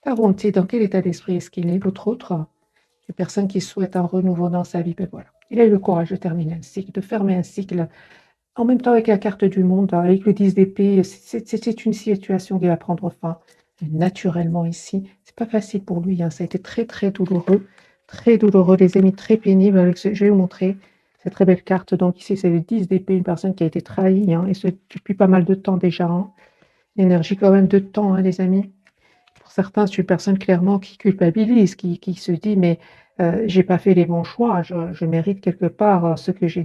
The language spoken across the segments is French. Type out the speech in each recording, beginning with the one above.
Caronte, dans quel état d'esprit est-ce qu'il est, votre autre? Une personne qui souhaite un renouveau dans sa vie, ben voilà. Il a eu le courage de terminer un cycle, de fermer un cycle. En même temps, avec la carte du monde, avec le 10 d'épée, c'est une situation qui va prendre fin naturellement ici. C'est pas facile pour lui, hein. Ça a été très douloureux, les amis, très pénible. Je vais vous montrer cette très belle carte. Donc ici, c'est le 10 d'épée, une personne qui a été trahie, hein, et ce, depuis pas mal de temps déjà, hein. L'énergie quand même de temps, hein, les amis. Pour certains, c'est une personne clairement qui culpabilise, qui se dit, mais j'ai pas fait les bons choix, je mérite quelque part ce que j'ai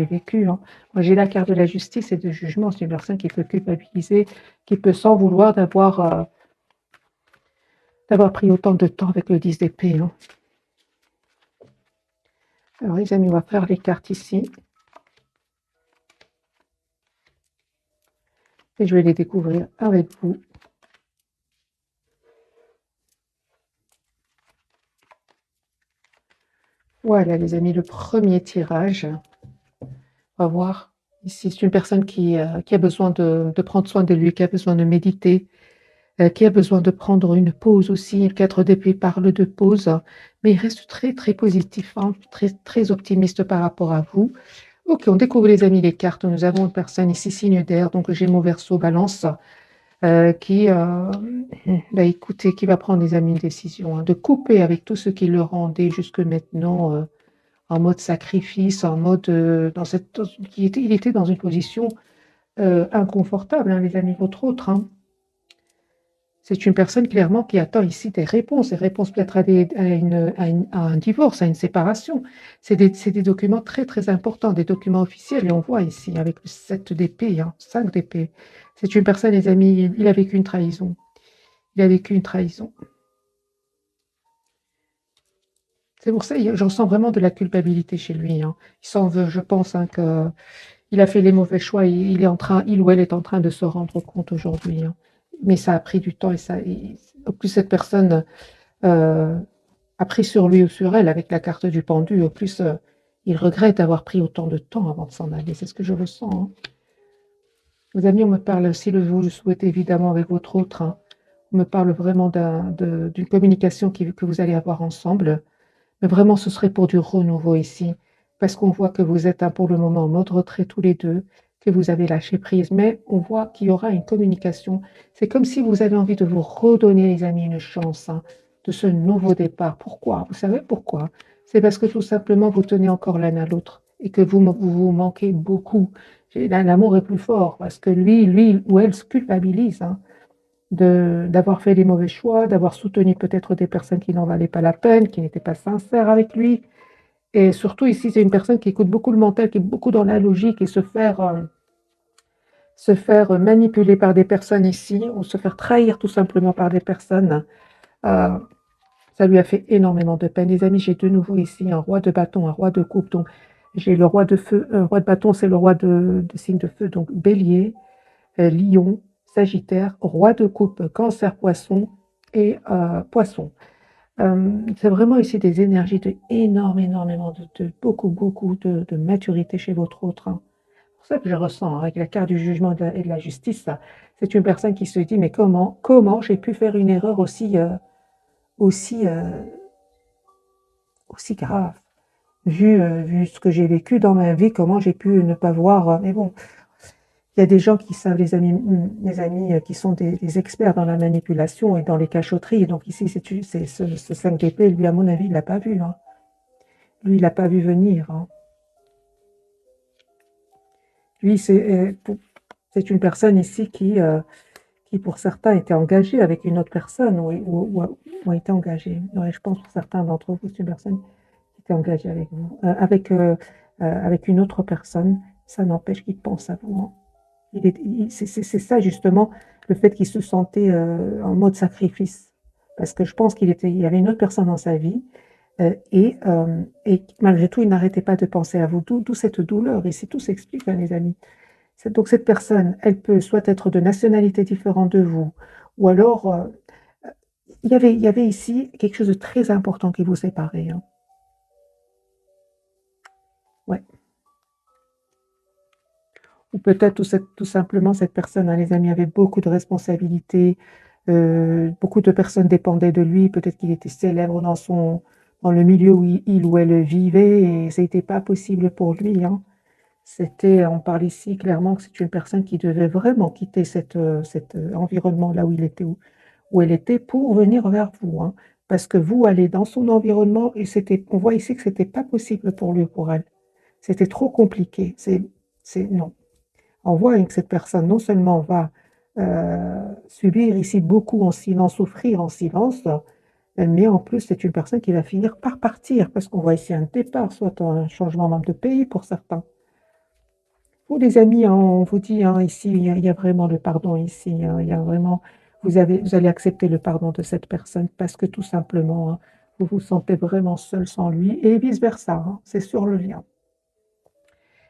vécu, hein. Moi, j'ai la carte de la justice et de jugement. C'est une personne qui peut culpabiliser, qui peut s'en vouloir d'avoir pris autant de temps avec le 10 d'épée, hein. Alors, les amis, on va faire les cartes ici et je vais les découvrir avec vous. Voilà, les amis, le premier tirage. On va voir ici. C'est une personne qui a besoin de prendre soin de lui, qui a besoin de méditer, qui a besoin de prendre une pause aussi. Le 4 d'épée parle de pause, mais il reste très, très positif, hein, très, très optimiste par rapport à vous. Ok, on découvre les amis les cartes. Nous avons une personne ici, signe d'air, donc Gémeaux, Verseau, Balance, qui, bah, écoutez, qui va prendre les amis une décision, hein, de couper avec tout ce qui le rendait jusque maintenant en mode sacrifice, en mode il était dans une position inconfortable, hein, les amis, votre autre, hein. C'est une personne clairement qui attend ici des réponses peut-être à un divorce, à une séparation. C'est des documents très, très importants, des documents officiels. Et on voit ici avec le 7 d'épée, hein, 5 d'épée. C'est une personne, les amis, il a vécu une trahison. Il a vécu une trahison. C'est pour ça, j'en sens vraiment de la culpabilité chez lui, hein. Il s'en veut, je pense, hein, qu'il a fait les mauvais choix. Il ou elle est en train de se rendre compte aujourd'hui, hein. Mais ça a pris du temps au plus cette personne euh, a pris sur lui ou sur elle avec la carte du pendu, au plus il regrette d'avoir pris autant de temps avant de s'en aller. C'est ce que je ressens, hein. Mes amis, on me parle, si vous le souhaitez évidemment avec votre autre, hein, on me parle vraiment d'une communication que vous allez avoir ensemble. Mais vraiment, ce serait pour du renouveau ici, parce qu'on voit que vous êtes pour le moment en mode retrait tous les deux, que vous avez lâché prise, mais on voit qu'il y aura une communication. C'est comme si vous avez envie de vous redonner, les amis, une chance, hein, de ce nouveau départ. Pourquoi? Vous savez pourquoi? C'est parce que tout simplement, vous tenez encore l'un à l'autre et que vous manquez beaucoup. L'amour est plus fort parce que lui ou elle se culpabilise, hein, d'avoir fait des mauvais choix, d'avoir soutenu peut-être des personnes qui n'en valaient pas la peine, qui n'étaient pas sincères avec lui. Et surtout ici, c'est une personne qui écoute beaucoup le mental, qui est beaucoup dans la logique et se faire manipuler par des personnes ici, ou se faire trahir tout simplement par des personnes. Euh, Ça lui a fait énormément de peine. Les amis, j'ai de nouveau ici un roi de bâton, un roi de coupe. Donc, j'ai le roi de feu, un roi de bâton, c'est le roi de signe de feu. Donc, bélier, lion, sagittaire, roi de coupe, cancer, poisson et poisson. C'est vraiment ici des énergies énormément de maturité chez votre autre, hein. C'est pour ça que je ressens, hein, avec la carte du jugement et de la justice, c'est une personne qui se dit, mais comment j'ai pu faire une erreur aussi, aussi grave, vu ce que j'ai vécu dans ma vie, comment j'ai pu ne pas voir. Mais bon, il y a des gens qui savent, les amis qui sont des experts dans la manipulation et dans les cachotteries. Donc ici, ce 5 d'épée, lui, à mon avis, il ne l'a pas vu, hein. Lui, il n'a pas vu venir, hein. Lui, c'est une personne ici qui, pour certains, était engagée avec une autre personne ou a été engagée. Ouais, je pense pour certains d'entre vous, c'est une personne qui était engagée avec vous, avec une autre personne. Ça n'empêche qu'il pense à vous, hein. C'est ça justement, le fait qu'il se sentait en mode sacrifice. Parce que je pense il y avait une autre personne dans sa vie et malgré tout, il n'arrêtait pas de penser à vous. D'où cette douleur. Et c'est tout s'explique, hein, les amis. Donc cette personne, elle peut soit être de nationalité différente de vous, ou alors il y avait ici quelque chose de très important qui vous séparait, hein. Ouais. Ou peut-être tout simplement cette personne, hein, les amis, avait beaucoup de responsabilités, Beaucoup de personnes dépendaient de lui, peut-être qu'il était célèbre dans le milieu où il ou elle vivait et ça n'était pas possible pour lui, hein. On parle ici clairement que c'est une personne qui devait vraiment quitter cet environnement-là où il était, où elle était pour venir vers vous, hein. Parce que vous allez dans son environnement et on voit ici que c'était pas possible pour lui ou pour elle. C'était trop compliqué. Non. On voit que cette personne non seulement va subir ici beaucoup en silence, souffrir en silence, mais en plus c'est une personne qui va finir par partir parce qu'on voit ici un départ, soit un changement même de pays pour certains. Vous les amis, hein, on vous dit hein, ici, il y a vraiment le pardon ici, hein, il y a vraiment, vous allez accepter le pardon de cette personne parce que tout simplement, hein, vous vous sentez vraiment seul sans lui et vice-versa, hein, c'est sur le lien.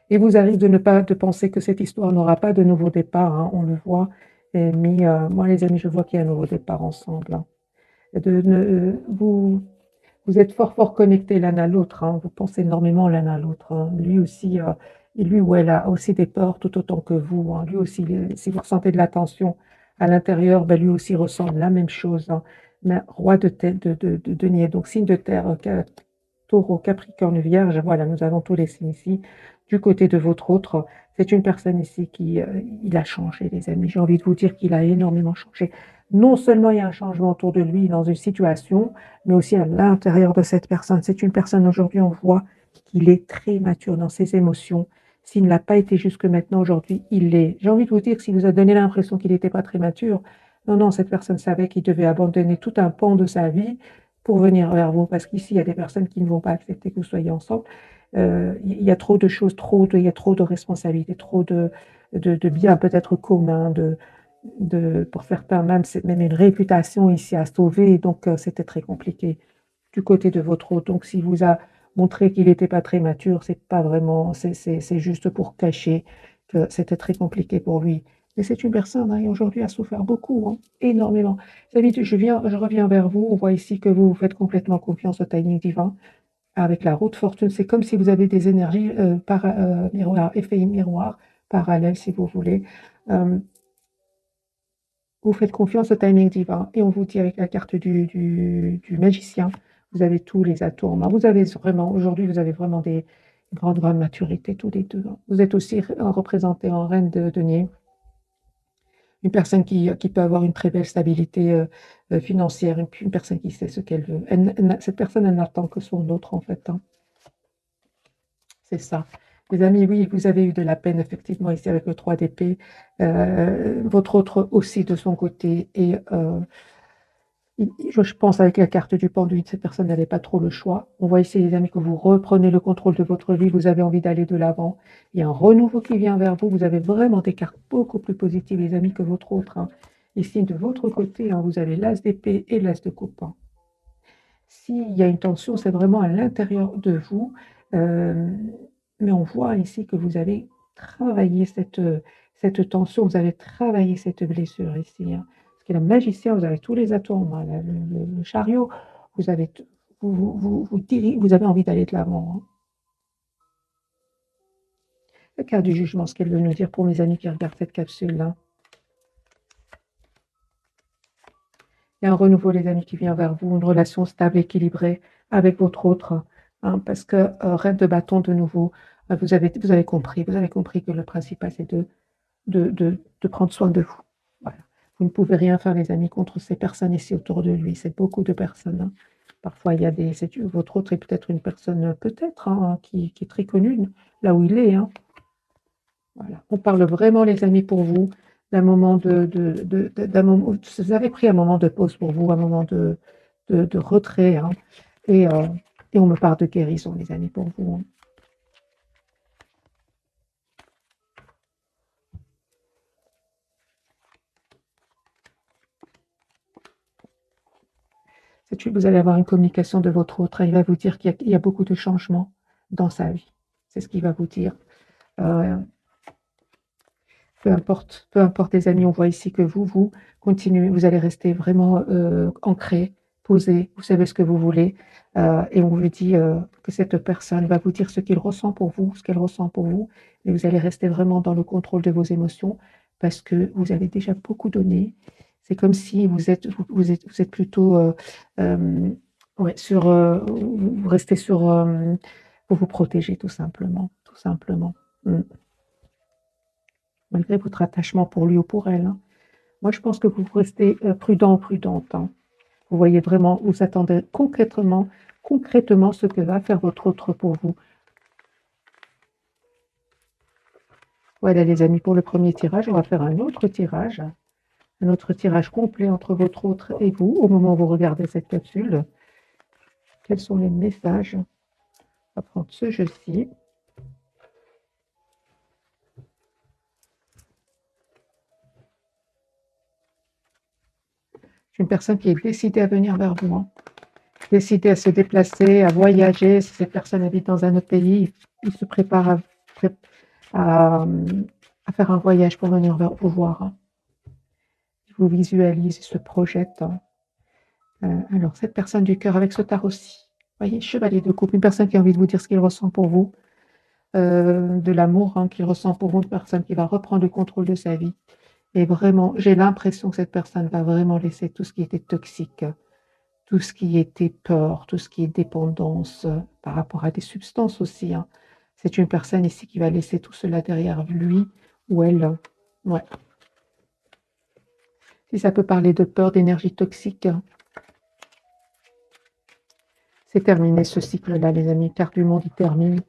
Il vous arrive de penser que cette histoire n'aura pas de nouveau départ, hein, on le voit, mais moi les amis, je vois qu'il y a un nouveau départ ensemble, hein. Vous êtes fort, fort connectés l'un à l'autre, hein, vous pensez énormément l'un à l'autre, hein. Lui aussi, et lui ou elle a aussi des peurs tout autant que vous, hein. Lui aussi, si vous ressentez de la tension à l'intérieur, ben lui aussi ressent la même chose, hein. Mais roi de tête, de denier, donc signe de terre, taureau, capricorne, vierge, voilà, nous avons tous les signes ici. Du côté de votre autre, c'est une personne ici il a changé, les amis. J'ai envie de vous dire qu'il a énormément changé. Non seulement il y a un changement autour de lui dans une situation, mais aussi à l'intérieur de cette personne. C'est une personne, aujourd'hui, on voit qu'il est très mature dans ses émotions. S'il ne l'a pas été jusque maintenant, aujourd'hui, il l'est. J'ai envie de vous dire, s'il vous a donné l'impression qu'il n'était pas très mature, non, non, cette personne savait qu'il devait abandonner tout un pan de sa vie pour venir vers vous, parce qu'ici, il y a des personnes qui ne vont pas accepter que vous soyez ensemble. Il y a trop de choses, il y a trop de responsabilités, trop de biens peut-être communs, pour certains même, c'est même une réputation ici à sauver, donc c'était très compliqué du côté de votre hôte. Donc s'il vous a montré qu'il n'était pas très mature, c'est pas vraiment, c'est juste pour cacher que c'était très compliqué pour lui. Mais c'est une personne hein, qui aujourd'hui a souffert beaucoup, hein, énormément. David, je reviens vers vous. On voit ici que vous faites complètement confiance au timing divin avec la route fortune. C'est comme si vous avez des énergies miroir, effet miroir, parallèles si vous voulez. Euh, vous faites confiance au timing divin et on vous dit avec la carte du magicien, vous avez tous les atouts en main. Vous avez vraiment, aujourd'hui, vous avez vraiment des grandes, grandes maturités tous les deux, hein. Vous êtes aussi représenté en reine de denier, une personne qui peut avoir une très belle stabilité financière, une personne qui sait ce qu'elle veut. Cette personne, elle n'attend que son autre, en fait, hein. C'est ça. Les amis, oui, vous avez eu de la peine, effectivement, ici avec le 3 d'épée. Votre autre aussi de son côté. Et je pense avec la carte du pendu, cette personne n'avait pas trop le choix. On voit ici, les amis, que vous reprenez le contrôle de votre vie, vous avez envie d'aller de l'avant. Il y a un renouveau qui vient vers vous. Vous avez vraiment des cartes beaucoup plus positives, les amis, que votre autre, hein. Ici, de votre côté, hein, vous avez l'as d'épée et l'as de coupe, hein. S'il y a une tension, c'est vraiment à l'intérieur de vous. Euh, mais on voit ici que vous avez travaillé cette tension, vous avez travaillé cette blessure ici, hein. Parce que le magicien, vous avez tous les atomes, hein, le chariot, vous avez, vous avez envie d'aller de l'avant, hein. Le carte du jugement, ce qu'elle veut nous dire pour mes amis qui regardent cette capsule-là. Il y a un renouveau, les amis, qui vient vers vous, une relation stable, équilibrée avec votre autre, hein, parce que reine de bâton de nouveau, vous avez compris que le principal, c'est de prendre soin de vous. Voilà. Vous ne pouvez rien faire, les amis, contre ces personnes ici autour de lui. C'est beaucoup de personnes, hein. Parfois, il y a votre autre est peut-être une personne, peut-être, hein, qui est très connue, là où il est, hein. Voilà. On parle vraiment, les amis, pour vous, d'un moment d'un moment, vous avez pris un moment de pause pour vous, un moment de retrait, hein, et, euh, et on me parle de guérison, les amis, pour vous, hein. Vous allez avoir une communication de votre autre, il va vous dire qu'il y a beaucoup de changements dans sa vie. C'est ce qu'il va vous dire. Euh, peu importe les amis, on voit ici que vous continuez, vous allez rester vraiment ancré, posé, vous savez ce que vous voulez, et on vous dit que cette personne va vous dire ce qu'il ressent pour vous, ce qu'elle ressent pour vous, et vous allez rester vraiment dans le contrôle de vos émotions parce que vous avez déjà beaucoup donné. C'est comme si vous êtes plutôt ouais, vous restez sur pour vous protéger tout simplement, tout simplement. Mm. Malgré votre attachement pour lui ou pour elle, hein. Moi, je pense que vous restez prudent ou prudente, hein. Vous voyez vraiment, vous attendez concrètement ce que va faire votre autre pour vous. Voilà les amis, pour le premier tirage, on va faire un autre tirage complet entre votre autre et vous, au moment où vous regardez cette capsule. Quels sont les messages? On va prendre ce jeu-ci. C'est une personne qui est décidée à venir vers vous, hein. Décidée à se déplacer, à voyager. Si cette personne habite dans un autre pays, il se prépare à, à faire un voyage pour venir vous voir, hein. Il vous visualise, il se projette, hein. Alors, cette personne du cœur avec ce tarot-ci, vous voyez, chevalier de coupe, une personne qui a envie de vous dire ce qu'il ressent pour vous, de l'amour, hein, qu'il ressent pour vous, une personne qui va reprendre le contrôle de sa vie. Et vraiment, j'ai l'impression que cette personne va vraiment laisser tout ce qui était toxique, tout ce qui était peur, tout ce qui est dépendance par rapport à des substances aussi, hein. C'est une personne ici qui va laisser tout cela derrière lui ou elle. Ouais. Si ça peut parler de peur, d'énergie toxique, c'est terminé ce cycle-là, les amis. Carte du monde, il termine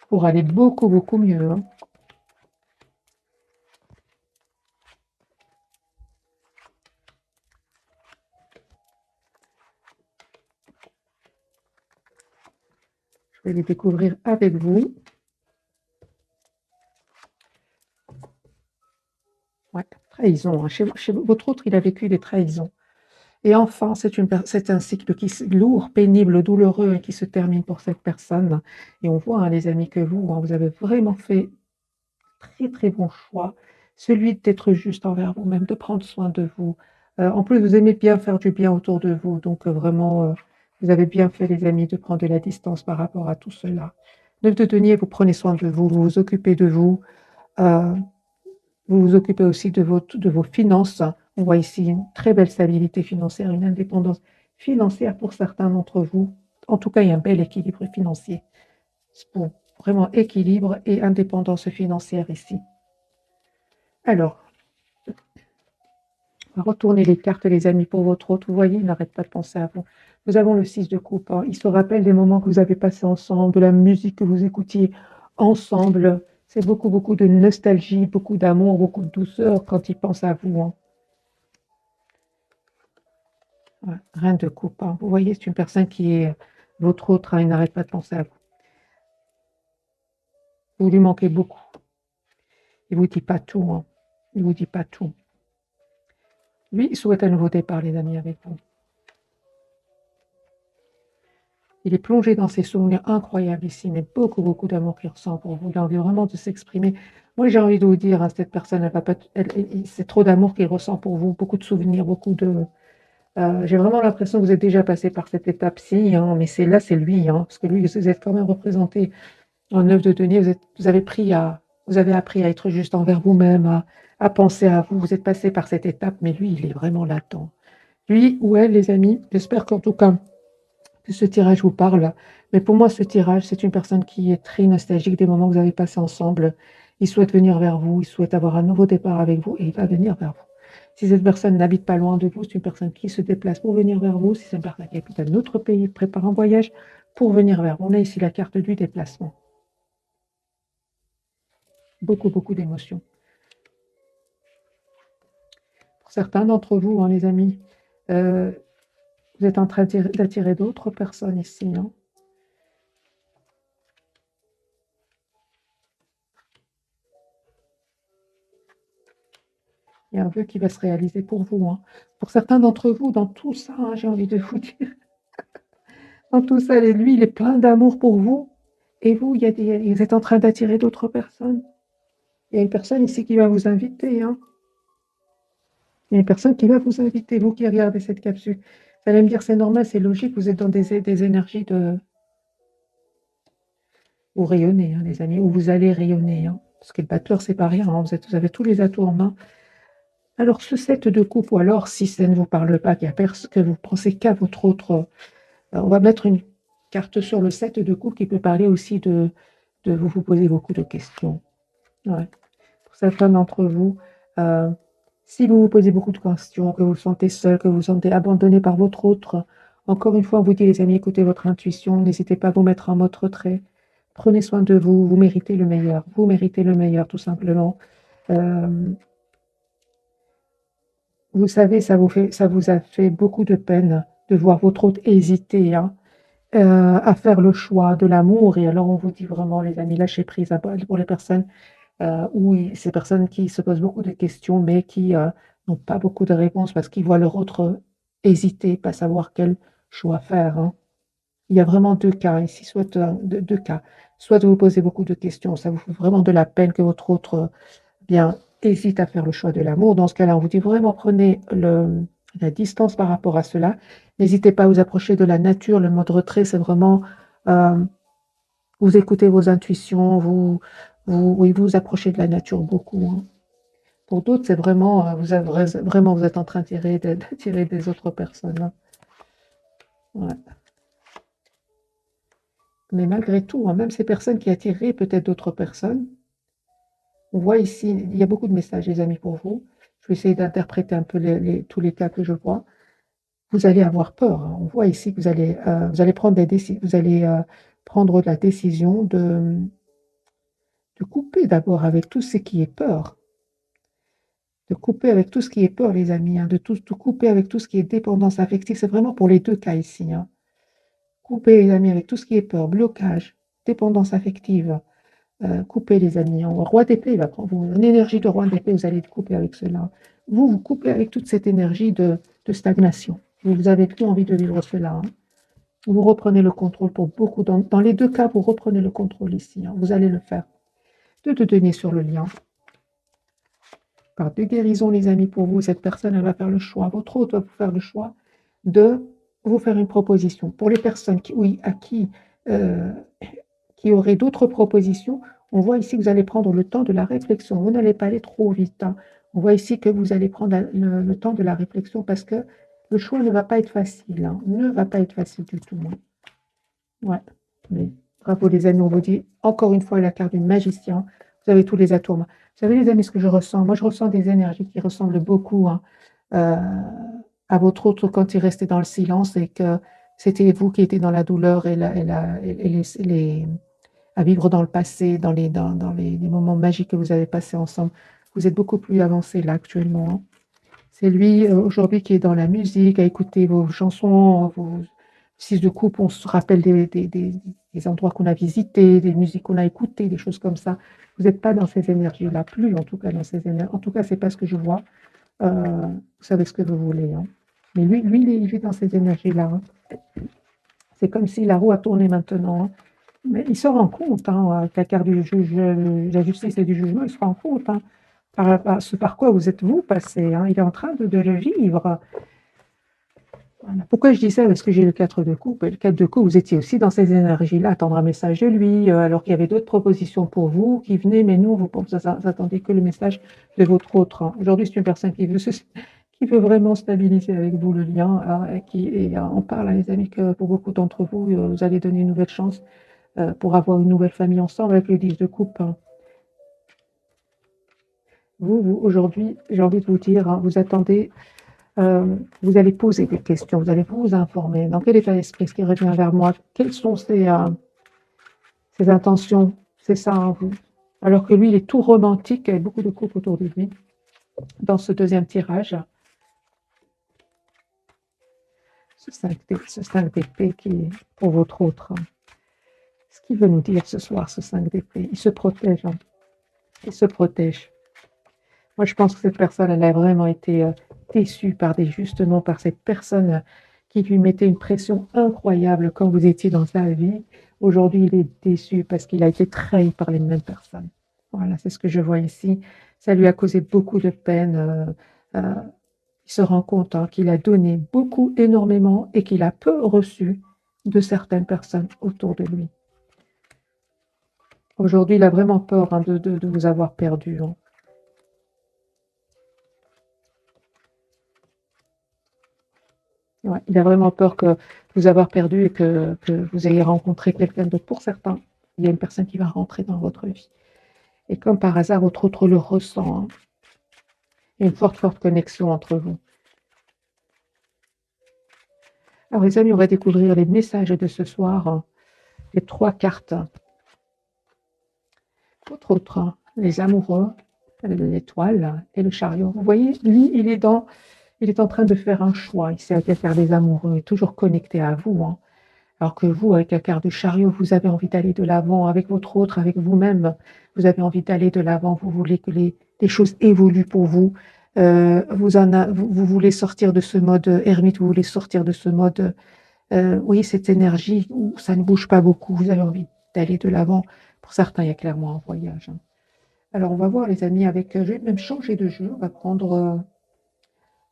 pour aller beaucoup, beaucoup mieux, hein. Je vais les découvrir avec vous. Ouais, trahison, hein. Chez votre autre, il a vécu des trahisons. Et enfin, c'est un cycle qui est lourd, pénible, douloureux et qui se termine pour cette personne. Et on voit, hein, les amis, que vous, hein, vous avez vraiment fait très, très bon choix. Celui d'être juste envers vous-même, de prendre soin de vous. En plus, vous aimez bien faire du bien autour de vous. Donc, vraiment, vous avez bien fait, les amis, de prendre de la distance par rapport à tout cela. Neuf de denier, vous prenez soin de vous, vous vous occupez de vous. Euh, Vous vous occupez aussi de vos finances. On voit ici une très belle stabilité financière, une indépendance financière pour certains d'entre vous. En tout cas, il y a un bel équilibre financier. Pour vraiment équilibre et indépendance financière ici. Alors, on va retourner les cartes, les amis, pour votre autre. Vous voyez, il n'arrête pas de penser à vous. Nous avons le 6 de coupe, hein. Il se rappelle des moments que vous avez passés ensemble, de la musique que vous écoutiez ensemble. C'est beaucoup, beaucoup de nostalgie, beaucoup d'amour, beaucoup de douceur quand il pense à vous, hein. Ouais, reine de coupe, hein. Vous voyez, c'est une personne qui est votre autre, hein, il n'arrête pas de penser à vous. Vous lui manquez beaucoup. Il ne vous dit pas tout, hein. Il ne vous dit pas tout. Lui, il souhaite un nouveau départ, les amis, avec vous. Il est plongé dans ses souvenirs incroyables ici, mais beaucoup, beaucoup d'amour qu'il ressent pour vous. Il a envie vraiment de s'exprimer. Moi, j'ai envie de vous dire, hein, cette personne, elle va pas, c'est trop d'amour qu'il ressent pour vous, beaucoup de souvenirs, beaucoup de. J'ai vraiment l'impression que vous êtes déjà passé par cette étape-ci, hein, mais c'est là, c'est lui, hein, parce que lui, vous êtes quand même représenté en œuvre de denier. Vous avez appris à être juste envers vous-même, à penser à vous. Vous êtes passé par cette étape, mais lui, il est vraiment latent. Lui ou elle, les amis, j'espère qu'en tout cas, que ce tirage vous parle. Mais pour moi, ce tirage, c'est une personne qui est très nostalgique des moments que vous avez passés ensemble. Il souhaite venir vers vous, il souhaite avoir un nouveau départ avec vous et il va venir vers vous. Si cette personne n'habite pas loin de vous, c'est une personne qui se déplace pour venir vers vous. Si c'est une personne qui habite un autre pays, prépare un voyage pour venir vers vous. On a ici la carte du déplacement. Beaucoup, beaucoup d'émotions. Pour certains d'entre vous, hein, les amis, vous êtes en train d'attirer d'autres personnes ici, hein. Il y a un vœu qui va se réaliser pour vous, hein. Pour certains d'entre vous, dans tout ça, hein, j'ai envie de vous dire, dans tout ça, lui, il est plein d'amour pour vous. Et vous, vous êtes en train d'attirer d'autres personnes. Il y a une personne ici qui va vous inviter, hein. Il y a une personne qui va vous inviter, vous qui regardez cette capsule. Vous allez me dire, c'est normal, c'est logique, vous êtes dans des énergies de. Vous rayonnez, hein, les amis, ou vous allez rayonner, hein. Parce que le battleur, c'est pas rien, hein. Vous avez tous les atouts en main. Alors ce 7 de coupe ou alors si ça ne vous parle pas, que vous pensez qu'à votre autre, on va mettre une carte sur le 7 de coupe qui peut parler aussi de vous vous posez beaucoup de questions. Ouais. Pour certains d'entre vous, heu, si vous vous posez beaucoup de questions, que vous vous sentez seul, que vous vous sentez abandonné par votre autre, encore une fois, on vous dit les amis, écoutez votre intuition, n'hésitez pas à vous mettre en mode retrait. Prenez soin de vous, vous méritez le meilleur tout simplement. Hem, vous savez, ça vous a fait beaucoup de peine de voir votre autre hésiter, hein, à faire le choix de l'amour et alors on vous dit vraiment les amis, lâchez prise, hein, pour les personnes oui, ces personnes qui se posent beaucoup de questions, mais qui, n'ont pas beaucoup de réponses parce qu'ils voient leur autre hésiter, pas savoir quel choix faire, hein. Il y a vraiment 2 cas ici, soit, 2 cas. Soit vous vous posez beaucoup de questions, ça vous fait vraiment de la peine que votre autre, bien, hésite à faire le choix de l'amour. Dans ce cas-là, on vous dit vraiment prenez la distance par rapport à cela. N'hésitez pas à vous approcher de la nature. Le mode retrait, c'est vraiment, hem vous écoutez vos intuitions, oui, vous vous approchez de la nature beaucoup, hein. Pour d'autres, c'est vraiment, vous êtes en train d'attirer des autres personnes, hein. Ouais. Mais malgré tout, hein, même ces personnes qui attiraient peut-être d'autres personnes, on voit ici, il y a beaucoup de messages, les amis, pour vous. Je vais essayer d'interpréter un peu tous les cas que je vois. Vous allez avoir peur, hein. On voit ici que vous allez prendre vous allez, prendre la décision de couper d'abord avec tout ce qui est peur. De couper avec tout ce qui est peur, les amis, hein, de couper avec tout ce qui est dépendance affective. C'est vraiment pour les 2 cas ici, hein. Couper, les amis, avec tout ce qui est peur, blocage, dépendance affective, couper, les amis, hein. Roi d'épée, il va prendre une énergie de roi d'épée, vous allez couper avec cela. Vous, vous coupez avec toute cette énergie de stagnation. Vous avez plus envie de vivre cela, hein. Vous reprenez le contrôle pour beaucoup dans les 2 cas, vous reprenez le contrôle ici, hein. Vous allez le faire. 2 de denier sur le lien. Par 2 guérisons, les amis, pour vous, cette personne, elle va faire le choix. Votre autre va vous faire le choix de vous faire une proposition. Pour les personnes qui, oui, euh, qui auraient d'autres propositions, on voit ici que vous allez prendre le temps de la réflexion. Vous n'allez pas aller trop vite, hein. On voit ici que vous allez prendre le temps de la réflexion parce que le choix ne va pas être facile, hein. Ne va pas être facile du tout, hein. Ouais, mais bravo les amis, on vous dit encore une fois la carte du magicien. Vous avez tous les atomes. Vous savez les amis, ce que je ressens? Moi, je ressens des énergies qui ressemblent beaucoup, hein, à votre autre quand il restait dans le silence et que c'était vous qui étiez dans la douleur à vivre dans le passé, les moments magiques que vous avez passés ensemble. Vous êtes beaucoup plus avancé là actuellement, hein. C'est lui, aujourd'hui qui est dans la musique, à écouter vos chansons, vos 6 de coupe, on se rappelle des endroits qu'on a visités, des musiques qu'on a écoutées, des choses comme ça. Vous n'êtes pas dans ces énergies-là, plus en tout cas dans ces énergies. En tout cas, c'est pas ce que je vois. Vous savez ce que vous voulez, hein. Mais lui, il est dans ces énergies-là, hein. C'est comme si la roue a tourné maintenant, hein. Mais il se rend compte, hein, avec la carte du juge, de la justice et du jugement, il se rend compte, hein, ce par quoi vous êtes vous passé, hein. Il est en train de le vivre. Voilà. Pourquoi je dis ça? Parce que j'ai le 4 de coupe. Et le 4 de coupe, vous étiez aussi dans ces énergies-là, attendre un message de lui, alors qu'il y avait d'autres propositions pour vous qui venaient, mais nous, vous attendez que le message de votre autre, hein. Aujourd'hui, c'est une personne qui veut vraiment stabiliser avec vous le lien, hein, on parle, hein, les amis, que pour beaucoup d'entre vous, vous allez donner une nouvelle chance pour avoir une nouvelle famille ensemble avec le 10 de coupe, hein. Aujourd'hui, j'ai envie de vous dire, hein, vous attendez. Vous allez poser des questions, vous allez vous informer. Dans quel état d'esprit est-ce qu'il revient vers moi? Quelles sont ses intentions? C'est ça, hein, vous. Alors que lui, il est tout romantique, il y a beaucoup de couples autour de lui. Dans ce deuxième tirage, ce 5 d'épée qui est pour votre autre, hein. Ce qu'il veut nous dire ce soir, ce 5 d'épée, il se protège, hein. Il se protège. Moi, je pense que cette personne, elle a vraiment été déçue justement par cette personne qui lui mettait une pression incroyable quand vous étiez dans sa vie. Aujourd'hui, il est déçu parce qu'il a été trahi par les mêmes personnes. Voilà, c'est ce que je vois ici. Ça lui a causé beaucoup de peine. Il se rend compte, hein, qu'il a donné beaucoup, énormément, et qu'il a peu reçu de certaines personnes autour de lui. Aujourd'hui, il a vraiment peur, hein, de vous avoir perdu, hein. Ouais, il a vraiment peur que vous avoir perdu et que vous ayez rencontré quelqu'un d'autre. Pour certains, il y a une personne qui va rentrer dans votre vie. Et comme par hasard, votre autre le ressent, hein. Il y a une forte, forte connexion entre vous. Alors les amis, on va découvrir les messages de ce soir, hein. Les 3 cartes. Votre autre, hein, les amoureux, l'étoile et le chariot. Vous voyez, lui, il est en train de faire un choix. Il sait à quel faire des amoureux, il est toujours connecté à vous, hein. Alors que vous, avec la carte du chariot, vous avez envie d'aller de l'avant avec votre autre, avec vous-même. Vous avez envie d'aller de l'avant. Vous voulez que les choses évoluent pour vous. Vous voulez sortir de ce mode ermite. Vous voulez sortir de ce mode, oui, cette énergie où ça ne bouge pas beaucoup. Vous avez envie d'aller de l'avant. Pour certains, il y a clairement un voyage, hein. Alors, on va voir, les amis, avec. Je vais même changer de jeu. On va prendre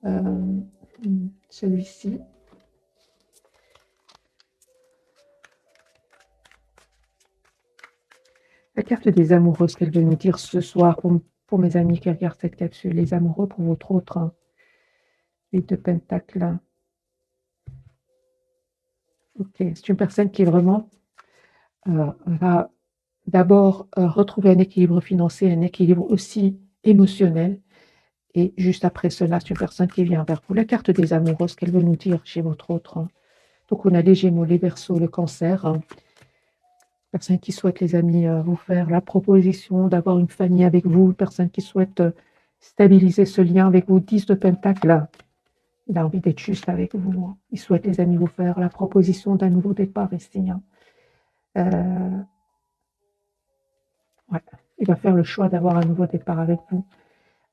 euh, celui-ci. La carte des amoureux, ce qu'elle veut nous dire ce soir pour mes amis qui regardent cette capsule, les amoureux pour votre autre, hein. 8 de Pentacle. Ok, c'est une personne qui vraiment va d'abord retrouver un équilibre financier, un équilibre aussi émotionnel. Et juste après cela, c'est une personne qui vient vers vous. La carte des amoureux, ce qu'elle veut nous dire chez votre autre, hein. Donc, on a les Gémeaux, les Verseaux, le Cancer, hein. Personne qui souhaite, les amis, vous faire la proposition d'avoir une famille avec vous, personne qui souhaite stabiliser ce lien avec vous. 10 de Pentacle, il a envie d'être juste avec vous, hein. Il souhaite, les amis, vous faire la proposition d'un nouveau départ ici, hein. Ouais. Il va faire le choix d'avoir un nouveau départ avec vous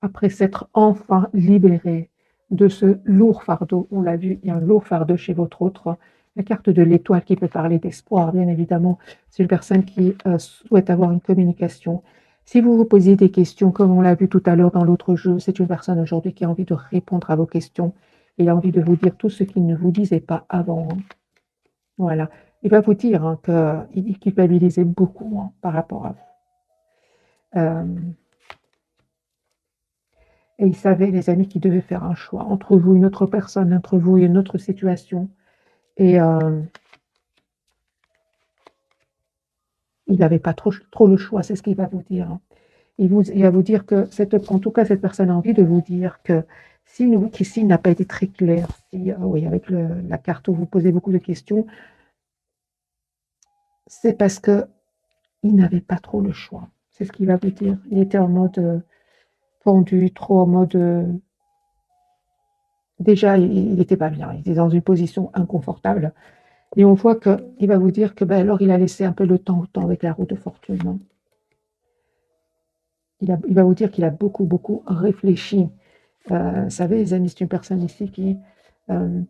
après s'être enfin libéré de ce lourd fardeau. On l'a vu, il y a un lourd fardeau chez votre autre. La carte de l'étoile qui peut parler d'espoir, bien évidemment, c'est une personne qui souhaite avoir une communication. Si vous vous posez des questions, comme on l'a vu tout à l'heure dans l'autre jeu, c'est une personne aujourd'hui qui a envie de répondre à vos questions. Il a envie de vous dire tout ce qu'il ne vous disait pas avant, hein. Voilà. Il va vous dire, hein, qu'il culpabilisait beaucoup, hein, par rapport à vous. Et il savait, les amis, qu'il devait faire un choix entre vous, une autre personne, entre vous et une autre situation. Et il n'avait pas trop le choix, c'est ce qu'il va vous dire, hein. Il va vous dire que, en tout cas, cette personne a envie de vous dire que s'il n'a pas été très clair, oui, avec la carte où vous posez beaucoup de questions, c'est parce qu'il n'avait pas trop le choix. C'est ce qu'il va vous dire. Il était en mode pendu, trop en mode. Déjà, il n'était pas bien. Il était dans une position inconfortable. Et on voit qu'il va vous dire que, ben, alors, il a laissé un peu le temps au temps avec la roue de fortune, hein. Il va vous dire qu'il a beaucoup, beaucoup réfléchi. Vous savez, les amis, c'est une personne ici qui, euh,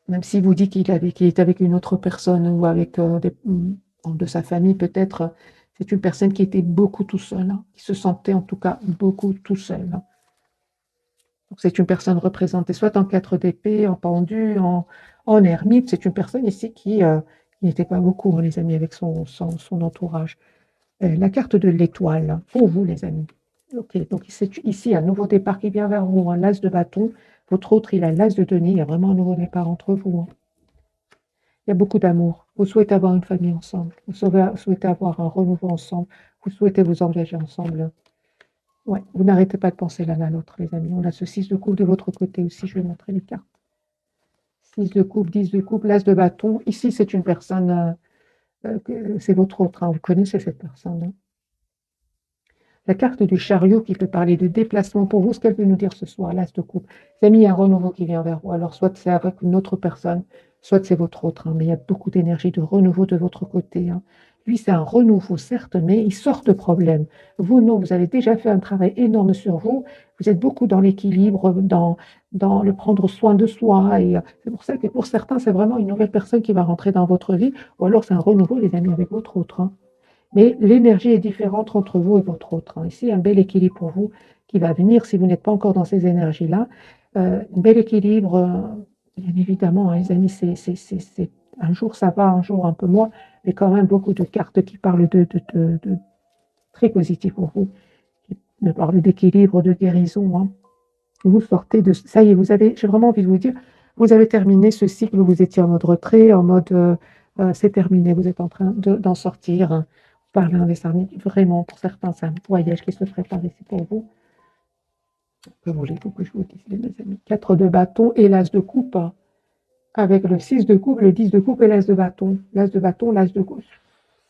même s'il vous dit qu'il est avec une autre personne ou avec de sa famille peut-être, c'est une personne qui était beaucoup tout seul, hein, qui se sentait en tout cas beaucoup tout seul, hein. Donc, c'est une personne représentée soit en 4 d'épée, en pendu, en ermite. C'est une personne ici qui n'était pas beaucoup, hein, les amis, avec son entourage. La carte de l'étoile, hein, pour vous, les amis. Ok, donc c'est ici un nouveau départ qui vient vers vous, un l'as de bâton. Votre autre, il a l'as de denier. Il y a vraiment un nouveau départ entre vous, hein. Il y a beaucoup d'amour. Vous souhaitez avoir une famille ensemble. Vous souhaitez avoir un renouveau ensemble. Vous souhaitez vous engager ensemble. Ouais, vous n'arrêtez pas de penser l'un à l'autre, les amis. On a ce 6 de coupe de votre côté aussi. Je vais montrer les cartes. 6 de coupe, 10 de coupe, l'as de bâton. Ici, c'est une personne, c'est votre autre, hein. Vous connaissez cette personne, hein. La carte du chariot qui peut parler de déplacement pour vous, ce qu'elle veut nous dire ce soir, l'as de coupe. C'est mis un renouveau qui vient vers vous. Alors, soit c'est avec une autre personne, soit c'est votre autre, hein, mais il y a beaucoup d'énergie de renouveau de votre côté, hein. Lui, c'est un renouveau, certes, mais il sort de problème. Vous, non, vous avez déjà fait un travail énorme sur vous. Vous êtes beaucoup dans l'équilibre, dans le prendre soin de soi. Et c'est pour ça que pour certains, c'est vraiment une nouvelle personne qui va rentrer dans votre vie. Ou alors, c'est un renouveau, les amis, avec votre autre, hein. Mais l'énergie est différente entre vous et votre autre, hein. Ici, un bel équilibre pour vous qui va venir si vous n'êtes pas encore dans ces énergies-là. Un bel équilibre, bien évidemment, hein, les amis, un jour ça va, un jour un peu moins, mais quand même beaucoup de cartes qui parlent de très positif pour vous, qui me parlent d'équilibre, de guérison, hein. Vous sortez de... Ça y est, j'ai vraiment envie de vous dire, Vous avez terminé ce cycle, vous étiez en mode retrait, en mode c'est terminé, vous êtes en train d'en sortir. Par l'inverse, vraiment, pour certains, c'est un voyage qui se prépare ici pour vous. Que voulez-vous que je vous dise, mes amis? 4 de bâton et l'as de coupe, avec le 6 de coupe, le 10 de coupe et l'as de bâton. L'as de bâton, l'as de coupe.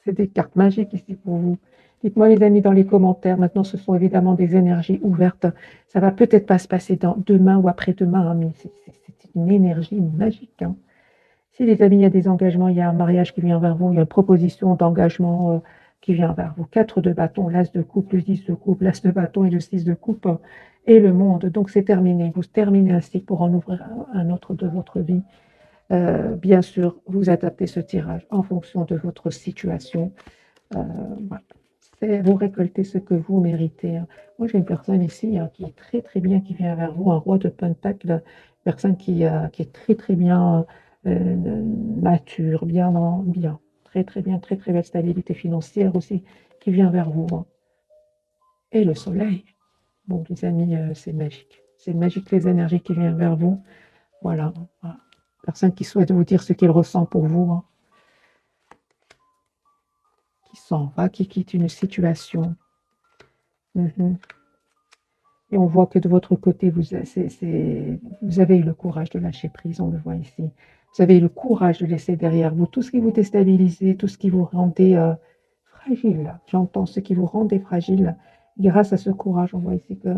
C'est des cartes magiques ici pour vous. Dites-moi les amis dans les commentaires. Maintenant, ce sont évidemment des énergies ouvertes. Ça va peut-être pas se passer demain ou après-demain, hein, mais c'est une énergie magique. Hein. Si les amis, il y a des engagements, il y a un mariage qui vient vers vous, il y a une proposition d'engagement qui vient vers vous. 4 de bâton, l'as de coupe, le 10 de coupe, l'as de bâton et le 6 de coupe et le monde. Donc c'est terminé. Vous terminez un cycle pour en ouvrir un autre de votre vie. Bien sûr, vous adaptez ce tirage en fonction de votre situation. Voilà. Vous récoltez ce que vous méritez. Hein. Moi, j'ai une personne ici qui est très très bien, qui vient vers vous, un roi de Pentacle, une personne qui est très très bien mature, bien, très très bien, très très belle stabilité financière aussi, qui vient vers vous. Hein. Et le soleil. Bon, les amis, c'est magique. C'est magique les énergies qui viennent vers vous. Voilà. Voilà. Personne qui souhaite vous dire ce qu'il ressent pour vous. Hein. Qui s'en va, qui quitte une situation. Et on voit que de votre côté, vous avez eu le courage de lâcher prise, on le voit ici. Vous avez eu le courage de laisser derrière vous tout ce qui vous déstabilisait, tout ce qui vous rendait fragile. J'entends ce qui vous rendait fragile. Grâce à ce courage, on voit ici que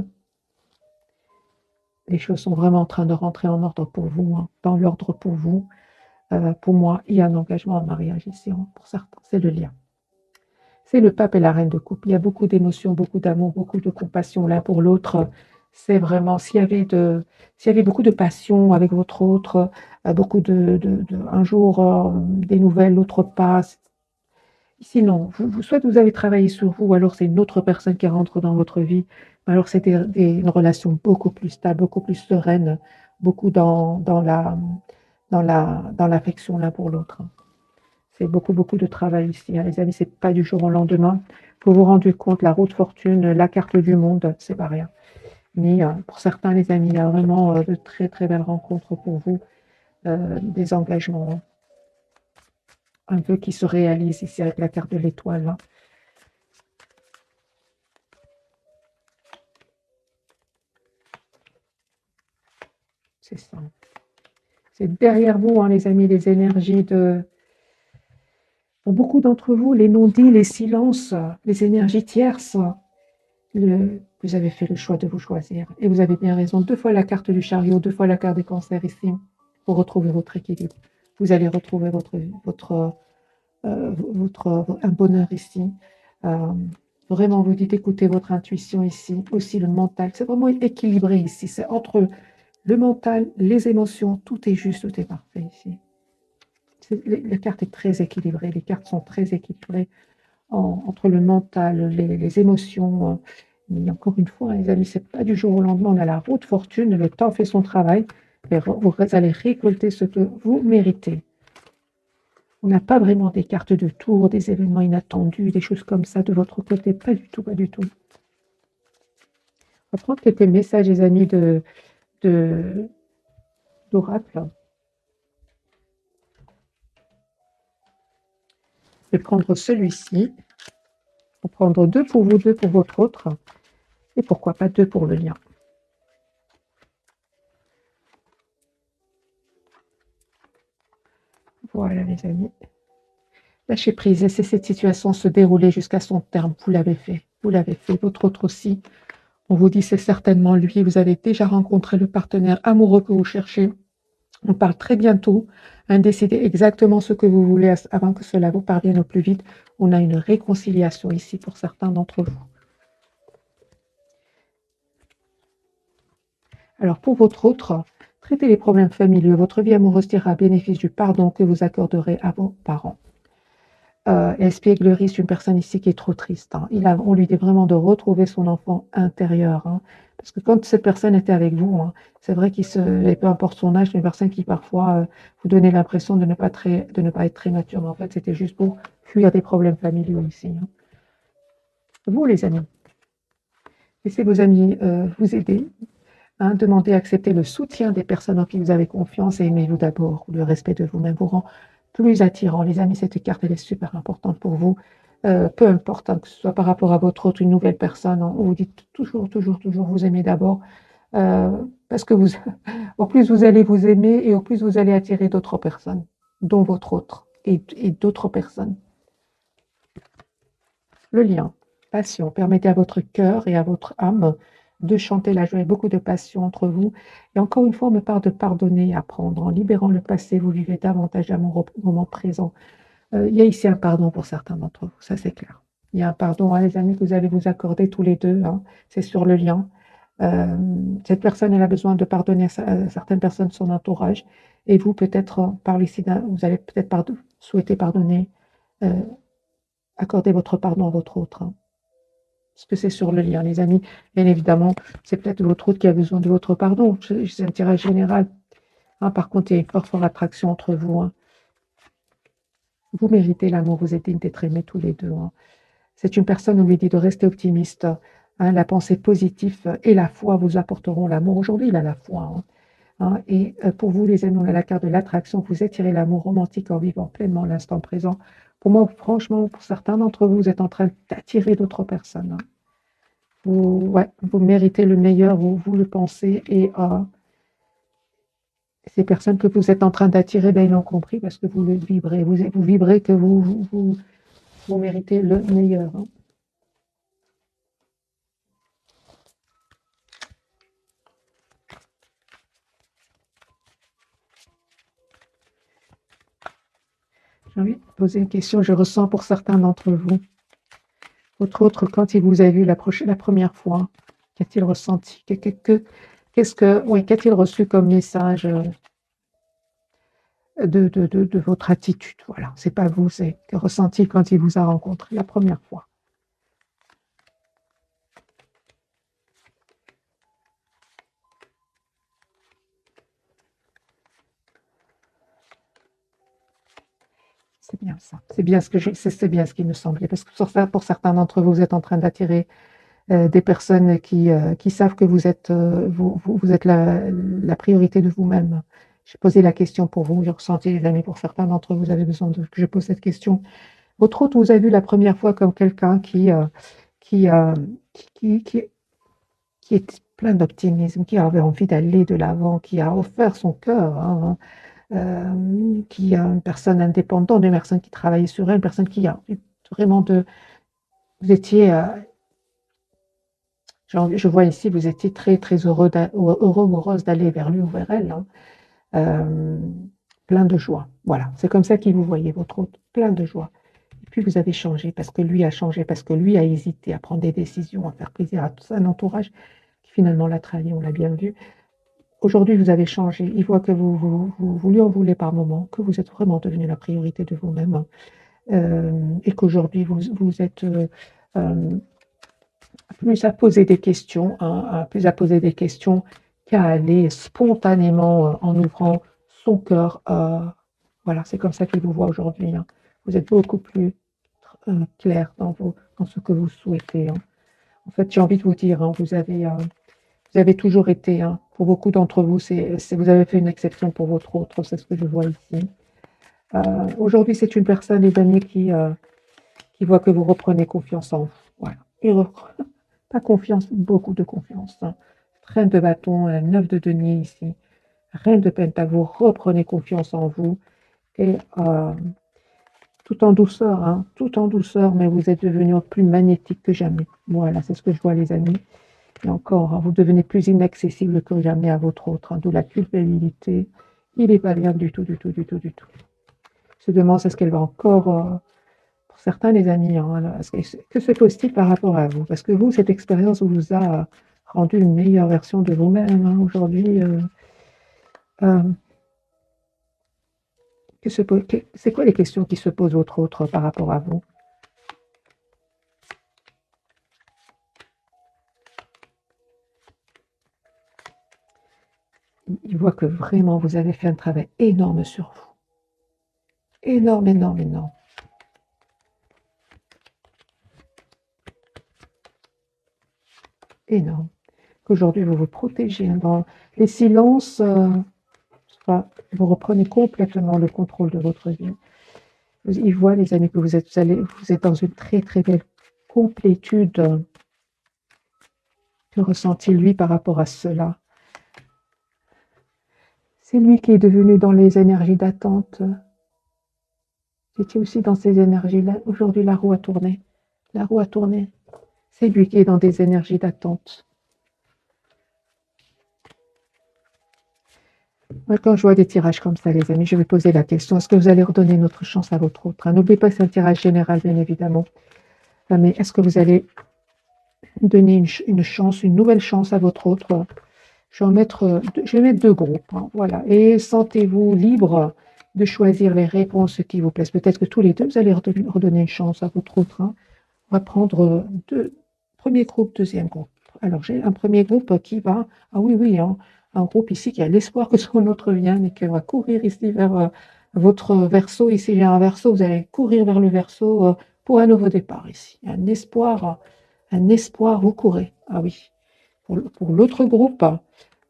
les choses sont vraiment en train de rentrer en ordre pour vous, hein, dans l'ordre pour vous. Pour moi, il y a un engagement, un mariage ici, hein, pour certains, c'est le lien. C'est le pape et la reine de coupe. Il y a beaucoup d'émotions, beaucoup d'amour, beaucoup de compassion l'un pour l'autre. C'est vraiment, s'il y avait beaucoup de passion avec votre autre, beaucoup un jour des nouvelles, l'autre pas. Ici, non. Soit vous avez travaillé sur vous, ou alors c'est une autre personne qui rentre dans votre vie. Alors c'est une relation beaucoup plus stable, beaucoup plus sereine, beaucoup dans l'affection l'un pour l'autre. C'est beaucoup, beaucoup de travail ici, hein, les amis. C'est pas du jour au lendemain. Vous vous rendre compte, la roue de fortune, la carte du monde, c'est pas rien. Mais pour certains, les amis, il y a vraiment de très, très belles rencontres pour vous, des engagements. Hein. Un vœu qui se réalise ici avec la carte de l'étoile. Hein. C'est ça. C'est derrière vous, hein, les amis, les énergies de... Pour beaucoup d'entre vous, les non-dits, les silences, les énergies tierces, vous avez fait le choix de vous choisir. Et vous avez bien raison. 2 fois la carte du chariot, 2 fois la carte des cancers ici, pour retrouver votre équilibre. Vous allez retrouver un bonheur ici. Vraiment, vous dites écoutez votre intuition ici, aussi le mental. C'est vraiment équilibré ici. C'est entre le mental, les émotions, tout est juste, tout est parfait ici. La carte est très équilibrée. Les cartes sont très équilibrées entre le mental, les émotions. Mais encore une fois, les amis, c'est pas du jour au lendemain. On a la roue de fortune, le temps fait son travail. Et vous allez récolter ce que vous méritez. On n'a pas vraiment des cartes de tour, des événements inattendus, des choses comme ça de votre côté. Pas du tout, pas du tout. On va prendre quelques messages, les amis, d'oracle. Je vais prendre celui-ci. On va prendre 2 pour vous, 2 pour votre autre. Et pourquoi pas 2 pour le lien. Voilà, les amis. Lâchez prise, laissez cette situation se dérouler jusqu'à son terme. Vous l'avez fait. Vous l'avez fait. Votre autre aussi. On vous dit c'est certainement lui. Vous avez déjà rencontré le partenaire amoureux que vous cherchez. On parle très bientôt. Décidez exactement ce que vous voulez avant que cela vous parvienne au plus vite. On a une réconciliation ici pour certains d'entre vous. Alors pour votre autre, traitez les problèmes familiaux. Votre vie amoureuse tira à bénéfice du pardon que vous accorderez à vos parents. Espièglerie, c'est une personne ici qui est trop triste. Hein. On lui dit vraiment de retrouver son enfant intérieur. Hein. Parce que quand cette personne était avec vous, hein, c'est vrai et peu importe son âge, c'est une personne qui parfois vous donnait l'impression de ne pas être très mature. Mais en fait, c'était juste pour fuir des problèmes familiaux ici. Hein. Vous, les amis, laissez vos amis vous aider. Hein, demandez, acceptez le soutien des personnes en qui vous avez confiance et aimez-vous d'abord. Le respect de vous-même vous rend plus attirant. Les amis, cette carte, elle est super importante pour vous. Peu importe, hein, que ce soit par rapport à votre autre, une nouvelle personne, hein, vous dites toujours, toujours, toujours vous aimez d'abord. Parce que vous, au plus vous allez vous aimer et au plus vous allez attirer d'autres personnes, dont votre autre et d'autres personnes. Le lien, passion, permettez à votre cœur et à votre âme de chanter la joie et beaucoup de passion entre vous. Et encore une fois, on me parle de pardonner et apprendre. En libérant le passé, vous vivez davantage d'amour au moment présent. Il y a ici un pardon pour certains d'entre vous, ça c'est clair. Il y a un pardon, hein, les amis, que vous allez vous accorder tous les deux, hein, c'est sur le lien. Cette personne, elle a besoin de pardonner à certaines personnes de son entourage. Et vous, peut-être, par ici, vous allez peut-être souhaiter pardonner, euh, accorder votre pardon à votre autre. Hein, parce que c'est sur le lien, les amis. Bien évidemment, c'est peut-être votre autre qui a besoin de votre pardon. C'est un tirage général. Hein, par contre, il y a une forte attraction entre vous. Hein. Vous méritez l'amour, vous êtes dignes d'être aimés tous les deux. Hein. C'est une personne, on lui dit de rester optimiste. Hein, la pensée positive et la foi vous apporteront l'amour. Aujourd'hui, il a la foi. Hein. Hein, et pour vous, les amis, on a la carte de l'attraction. Vous attirez l'amour romantique en vivant pleinement l'instant présent. Pour moi, franchement, pour certains d'entre vous, vous êtes en train d'attirer d'autres personnes. Hein. Ouais, vous méritez le meilleur, vous le pensez. Et ces personnes que vous êtes en train d'attirer, ben, ils l'ont compris parce que vous le vibrez. Vous vibrez que vous méritez le meilleur. Hein. J'ai envie de poser une question, je ressens pour certains d'entre vous. Votre autre, quand il vous a vu la première fois, qu'a-t-il ressenti? Oui, qu'a-t-il reçu comme message de votre attitude? Voilà, c'est pas vous, c'est que ressenti quand il vous a rencontré la première fois. C'est bien ça. C'est bien c'est bien ce qui me semblait. Parce que pour certains d'entre vous, vous êtes en train d'attirer des personnes qui savent que vous êtes, vous êtes la priorité de vous-même. J'ai posé la question pour vous, j'ai ressenti, les amis, pour certains d'entre vous, vous avez besoin que je pose cette question. Votre autre vous a vu la première fois comme quelqu'un qui, euh, qui, qui, qui est plein d'optimisme, qui avait envie d'aller de l'avant, qui a offert son cœur, hein, qui est une personne indépendante, une personne qui travaillait sur elle, une personne qui a vraiment de... Vous étiez, je vois ici, vous étiez très, très heureux, heureux ou heureuse d'aller vers lui ou vers elle, hein, euh, plein de joie. Voilà, c'est comme ça qu'il vous voyait, votre autre, plein de joie. Et puis vous avez changé parce que lui a changé, parce que lui a hésité à prendre des décisions, à faire plaisir à tout un entourage qui finalement l'a trahi, on l'a bien vu. Aujourd'hui, vous avez changé. Il voit que vous lui en voulez par moment, que vous êtes vraiment devenu la priorité de vous-même, hein, et qu'aujourd'hui, vous êtes plus à poser des questions, hein, plus à poser des questions qu'à aller spontanément en ouvrant son cœur. Voilà, c'est comme ça qu'il vous voit aujourd'hui. Hein. Vous êtes beaucoup plus clair dans ce que vous souhaitez. Hein. En fait, j'ai envie de vous dire, hein, vous avez toujours été, hein, pour beaucoup d'entre vous, vous avez fait une exception pour votre autre, c'est ce que je vois ici. Aujourd'hui, c'est une personne, les amis, qui voit que vous reprenez confiance en vous. Voilà. Pas confiance, beaucoup de confiance. Hein. Reine de bâton, 9 de denier ici. Reine de pentacle, vous reprenez confiance en vous. Et tout en douceur, hein, tout en douceur, mais vous êtes devenu plus magnétique que jamais. Voilà, c'est ce que je vois, les amis. Et encore, hein, vous devenez plus inaccessible que jamais à votre autre, hein, d'où la culpabilité. Il n'est pas bien du tout, du tout, du tout, du tout. Je se demande, est-ce qu'elle va encore, pour certains, les amis, hein, que se pose-t-il par rapport à vous? Parce que vous, cette expérience vous a rendu une meilleure version de vous-même. Hein, aujourd'hui, euh, c'est quoi les questions qui se posent votre autre par rapport à vous? Il voit que vraiment, vous avez fait un travail énorme sur vous. Énorme, énorme, énorme. Énorme. qu'aujourd'hui vous vous protégez. Hein, dans les silences, vous reprenez complètement le contrôle de votre vie. Il voit, les amis, que vous êtes dans une très très belle complétude. Que ressent-il lui par rapport à cela? C'est lui qui est devenu dans les énergies d'attente. J'étais aussi dans ces énergies-là. Aujourd'hui, la roue a tourné. La roue a tourné. C'est lui qui est dans des énergies d'attente. Quand je vois des tirages comme ça, les amis, je vais poser la question, est-ce que vous allez redonner une autre chance à votre autre? N'oubliez pas que c'est un tirage général, bien évidemment. Mais est-ce que vous allez donner une chance, une nouvelle chance à votre autre? Je vais mettre deux groupes. Hein, voilà. Et sentez-vous libre de choisir les réponses qui vous plaisent. Peut-être que tous les deux, vous allez redonner une chance à votre autre. Hein. On va prendre premier groupe, deuxième groupe. Alors, j'ai un premier groupe qui va... Ah oui, oui, hein, un groupe ici qui a l'espoir que son autre vienne et qui va courir ici vers votre verso. Ici, j'ai un verso, vous allez courir vers le verso pour un nouveau départ ici. Un espoir, vous courez. Ah oui. Pour l'autre groupe,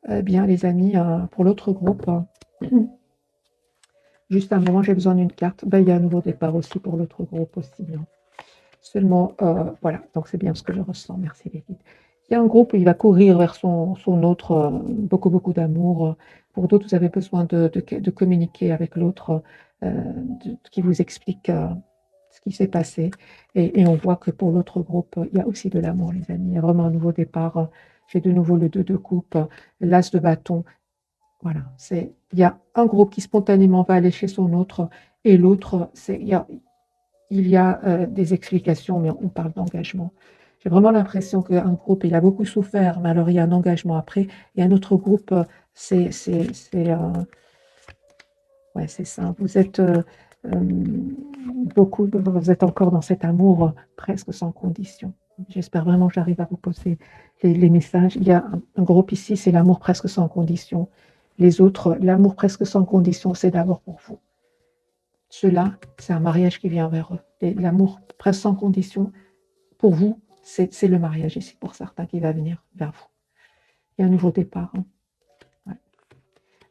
eh bien, les amis, pour l'autre groupe, juste un moment, j'ai besoin d'une carte. Ben, il y a un nouveau départ aussi pour l'autre groupe aussi. Hein. Seulement, voilà, donc c'est bien ce que je ressens. Merci les guides. Il y a un groupe, il va courir vers son autre, beaucoup, beaucoup d'amour. Pour d'autres, vous avez besoin de communiquer avec l'autre, qui vous explique ce qui s'est passé. Et on voit que pour l'autre groupe, il y a aussi de l'amour, les amis. Il y a vraiment un nouveau départ. J'ai de nouveau le 2 de coupe, l'as de bâton. Voilà, il y a un groupe qui spontanément va aller chez son autre et l'autre, il y a des explications, mais on parle d'engagement. J'ai vraiment l'impression qu'un groupe, il a beaucoup souffert, mais alors il y a un engagement après. Et un autre groupe, c'est ouais, c'est ça. Vous êtes vous êtes encore dans cet amour presque sans condition. J'espère vraiment que j'arrive à vous poser les messages. Il y a un groupe ici, c'est l'amour presque sans condition. Les autres, l'amour presque sans condition, c'est d'abord pour vous. Ceux-là, c'est un mariage qui vient vers eux. L'amour presque sans condition, pour vous, c'est le mariage ici, pour certains, qui va venir vers vous. Il y a un nouveau départ. Hein. Ouais.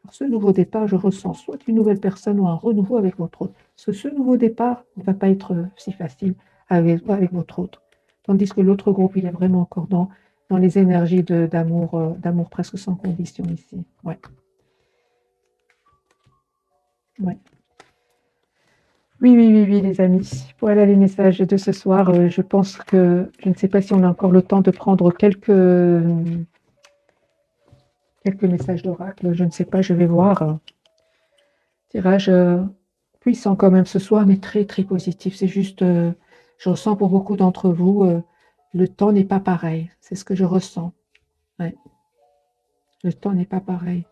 Alors, ce nouveau départ, je ressens soit une nouvelle personne ou un renouveau avec votre autre. Parce que ce nouveau départ ne va pas être si facile avec votre autre. Tandis que l'autre groupe, il est vraiment encore dans les énergies d'amour presque sans condition ici. Ouais. Ouais. Oui, oui, oui, oui, les amis. Voilà les messages de ce soir. Je pense que je ne sais pas si on a encore le temps de prendre quelques messages d'oracle. Je ne sais pas, je vais voir. Tirage puissant quand même ce soir, mais très, très positif. C'est juste, je ressens pour beaucoup d'entre vous, le temps n'est pas pareil. C'est ce que je ressens. Ouais. Le temps n'est pas pareil.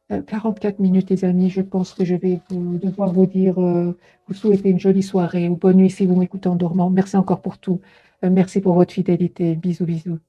44 minutes, les amis. Je pense que je vais devoir vous dire, vous souhaiter une jolie soirée ou bonne nuit si vous m'écoutez en dormant. Merci encore pour tout. Merci pour votre fidélité. Bisous, bisous.